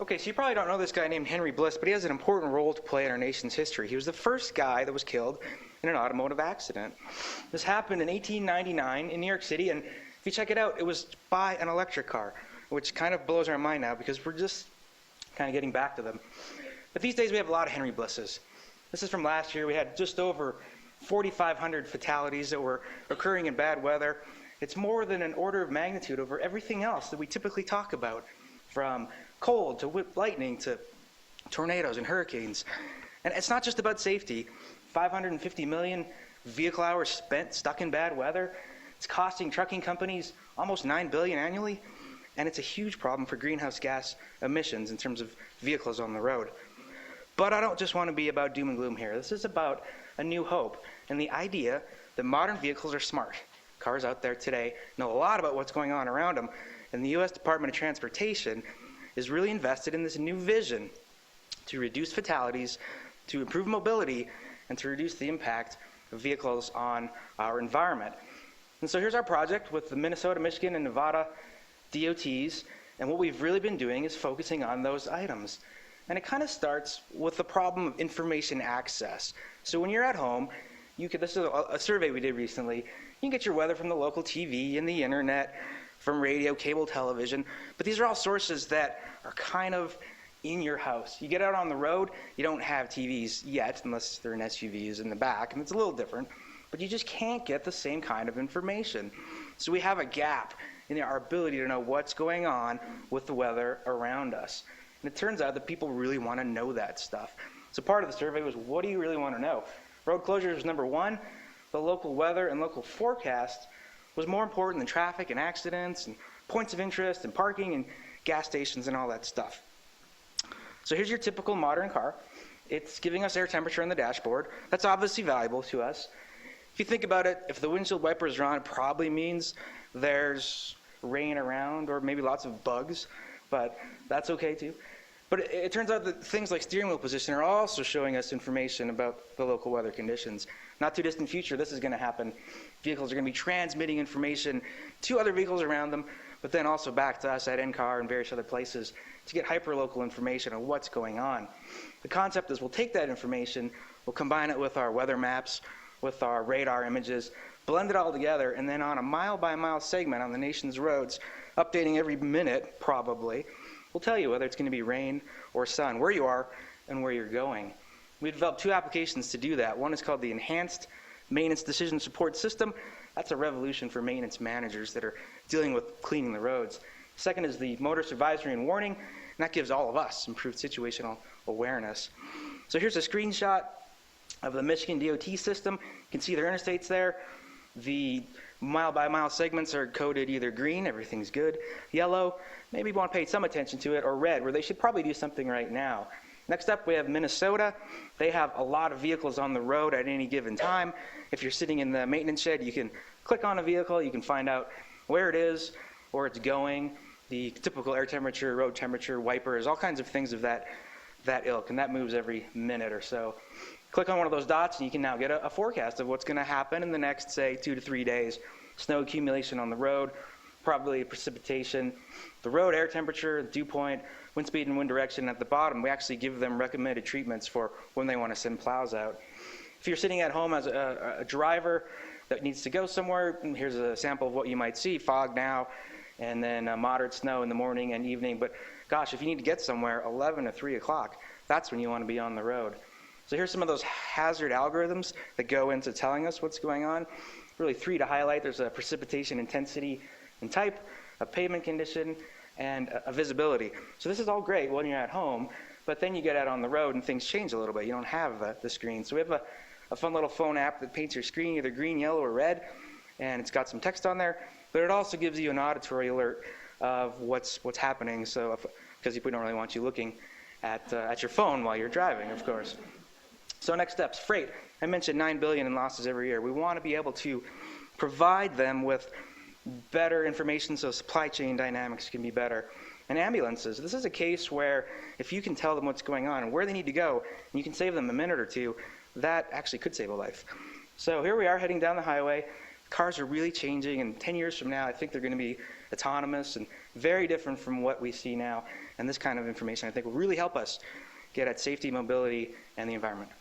Okay, so you probably don't know this guy named Henry Bliss, but he has an important role to play in our nation's history. He was the first guy that was killed in an automotive accident. This happened in 1899 in New York City, and if you check it out, it was by an electric car, which kind of blows our mind now because we're just kind of getting back to them. But these days we have a lot of Henry Blisses. This is from last year. We had just over 4,500 fatalities that were occurring in bad weather. It's more than an order of magnitude over everything else that we typically talk about, from cold to lightning to tornadoes and hurricanes. And it's not just about safety. 550 million vehicle hours spent stuck in bad weather. It's costing trucking companies almost $9 billion annually. And it's a huge problem for greenhouse gas emissions in terms of vehicles on the road. But I don't just want to be about doom and gloom here. This is about a new hope and the idea that modern vehicles are smart. Cars out there today know a lot about what's going on around them. And the U.S. Department of Transportation is really invested in this new vision to reduce fatalities, to improve mobility, and to reduce the impact of vehicles on our environment. And so here's our project with the Minnesota, Michigan, and Nevada DOTs, and what we've really been doing is focusing on those items. And it kind of starts with the problem of information access. So when you're at home, this is a survey we did recently, you can get your weather from the local TV and the internet, from radio, cable television, but these are all sources that are kind of in your house. You get out on the road, you don't have TVs yet, unless they're in SUVs in the back, and it's a little different, but you just can't get the same kind of information. So we have a gap in our ability to know what's going on with the weather around us. And it turns out that people really want to know that stuff. So part of the survey was, what do you really want to know? Road closures was number one. The local weather and local forecast was more important than traffic and accidents and points of interest and parking and gas stations and all that stuff. So here's your typical modern car. It's giving us air temperature on the dashboard. That's obviously valuable to us. If you think about it, if the windshield wipers are on, it probably means there's rain around or maybe lots of bugs, but that's okay too. But it turns out that things like steering wheel position are also showing us information about the local weather conditions. Not too distant future, this is going to happen. Vehicles are going to be transmitting information to other vehicles around them, but then also back to us at NCAR and various other places to get hyperlocal information on what's going on. The concept is we'll take that information, we'll combine it with our weather maps, with our radar images, blend it all together, and then on a mile-by-mile segment on the nation's roads, updating every minute probably, we'll tell you whether it's going to be rain or sun, where you are and where you're going. We developed two applications to do that. One is called the Enhanced Maintenance Decision Support System. That's a revolution for maintenance managers that are dealing with cleaning the roads. Second is the Motorist Advisory and Warning, and that gives all of us improved situational awareness. So here's a screenshot of the Michigan DOT system. You can see their interstates there. The mile-by-mile segments are coded either green, everything's good, yellow, maybe you want to pay some attention to it, or red, where they should probably do something right now. Next up, we have Minnesota. They have a lot of vehicles on the road at any given time. If you're sitting in the maintenance shed, you can click on a vehicle, you can find out where it is, where it's going, the typical air temperature, road temperature, wipers, all kinds of things of that ilk, and that moves every minute or so. Click on one of those dots and you can now get a forecast of what's going to happen in the next, say, 2 to 3 days. Snow accumulation on the road, probably precipitation, the road air temperature, dew point, wind speed and wind direction. At the bottom, we actually give them recommended treatments for when they want to send plows out. If you're sitting at home as a driver that needs to go somewhere, here's a sample of what you might see. Fog now, and then moderate snow in the morning and evening. But gosh, if you need to get somewhere 11 to 3 o'clock, that's when you want to be on the road. So here's some of those hazard algorithms that go into telling us what's going on. Really 3 to highlight. There's a precipitation intensity and type, a pavement condition, and a visibility. So this is all great when you're at home, but then you get out on the road and things change a little bit. You don't have the screen. So we have a fun little phone app that paints your screen either green, yellow, or red, and it's got some text on there, but it also gives you an auditory alert of what's happening, so because we don't really want you looking at your phone while you're driving, of course. So next steps, freight. I mentioned $9 billion in losses every year. We want to be able to provide them with better information so supply chain dynamics can be better. And ambulances, this is a case where if you can tell them what's going on and where they need to go, and you can save them a minute or two, that actually could save a life. So here we are heading down the highway. Cars are really changing, and 10 years from now, I think they're going to be autonomous and very different from what we see now. And this kind of information, I think, will really help us get at safety, mobility, and the environment.